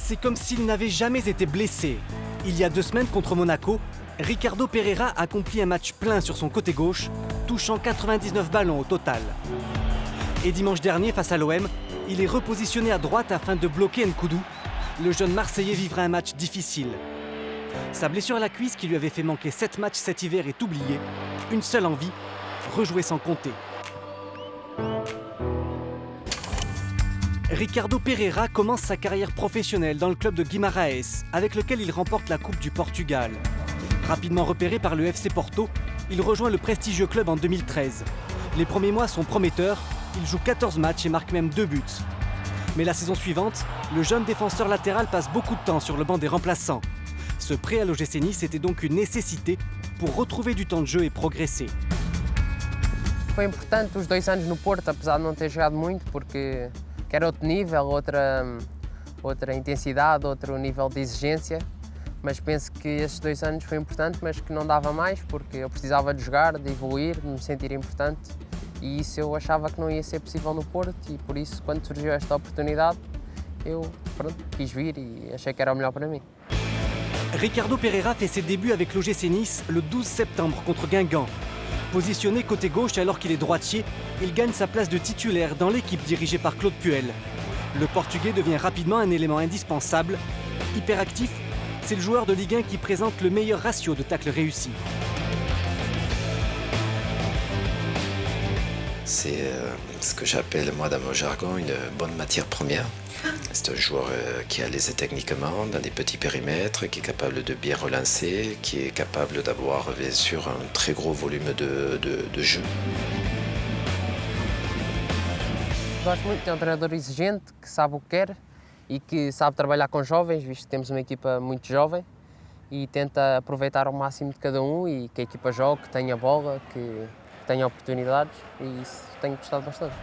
C'est comme s'il n'avait jamais été blessé. Il y a 2 semaines contre Monaco, Ricardo Pereira accomplit un match plein sur son côté gauche, touchant 99 ballons au total. Et dimanche dernier, face à l'OM, il est repositionné à droite afin de bloquer Nkoudou. Le jeune Marseillais vivra un match difficile. Sa blessure à la cuisse qui lui avait fait manquer 7 matchs cet hiver est oubliée. Une seule envie, rejouer sans compter. Ricardo Pereira commence sa carrière professionnelle dans le club de Guimarães, avec lequel il remporte la Coupe du Portugal. Rapidement repéré par le FC Porto, il rejoint le prestigieux club en 2013. Les premiers mois sont prometteurs, il joue 14 matchs et marque même 2 buts. Mais la saison suivante, le jeune défenseur latéral passe beaucoup de temps sur le banc des remplaçants. Ce prêt à l'OGC Nice était donc une nécessité pour retrouver du temps de jeu et progresser. Foi importante os 2 anos no Porto, apesar de não ter jogado muito, porque era outro nível, outra intensidade, outro nível de exigência. Mas penso que estes 2 anos foi importante, mas que não dava mais, porque eu precisava de jogar, de evoluir, de me sentir importante. E isso eu achava que não ia ser possível no Porto, e por isso, quando surgiu esta oportunidade, eu quis vir e achei que era o melhor para mim. Ricardo Pereira fait ses débuts avec l'OGC Nice le 12 septembre contre Guingamp. Positionné côté gauche alors qu'il est droitier, il gagne sa place de titulaire dans l'équipe dirigée par Claude Puel. Le Portugais devient rapidement un élément indispensable. Hyperactif, c'est le joueur de Ligue 1 qui présente le meilleur ratio de tacles réussis. C'est ce que j'appelle, moi, dans mon jargon, une bonne matière première. C'est un joueur qui est à l'aise techniquement, dans des petits périmètres, qui est capable de bien relancer, qui est capable d'avoir, bien sûr, un très gros volume de jeu. Gosto muito de um treinador exigente, que sabe o que quer e que sabe trabalhar com jovens, visto que temos uma equipa muito jovem, e tenta aproveitar ao máximo de cada e que a equipa jogue, que tenha bola, que tenha oportunidades, e isso tenho gostado bastante.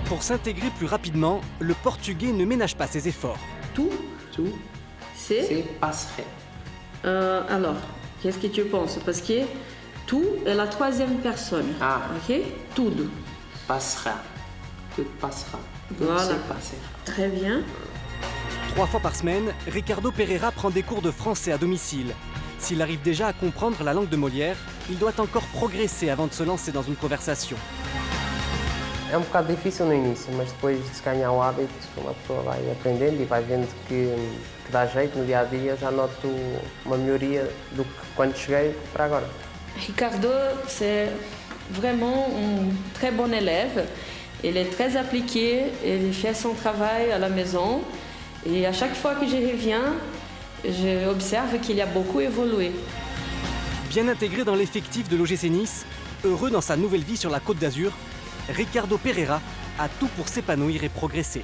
Pour s'intégrer plus rapidement, le Portugais ne ménage pas ses efforts. Tout, C'est passerait. Alors, qu'est-ce que tu penses? Parce que tout est la 3e personne. Ah. Ok? Tudo. Passera. Tout passera. Voilà. C'est passera. Très bien. 3 fois par semaine, Ricardo Pereira prend des cours de français à domicile. S'il arrive déjà à comprendre la langue de Molière, il doit encore progresser avant de se lancer dans une conversation. É bocado difícil no início, mas depois de se ganhar o hábito, uma pessoa vai aprendendo e vai vendo que dá jeito no dia a dia. Eu já noto uma melhoria do que quando cheguei para agora. Ricardo, c'est vraiment un très bon élève. Il est très appliqué, il fait son travail à la maison. Et à chaque fois que je reviens, j'observe qu'il a beaucoup évolué. Bien intégré dans l'effectif de l'OGC Nice, heureux dans sa nouvelle vie sur la Côte d'Azur, Ricardo Pereira a tout pour s'épanouir et progresser.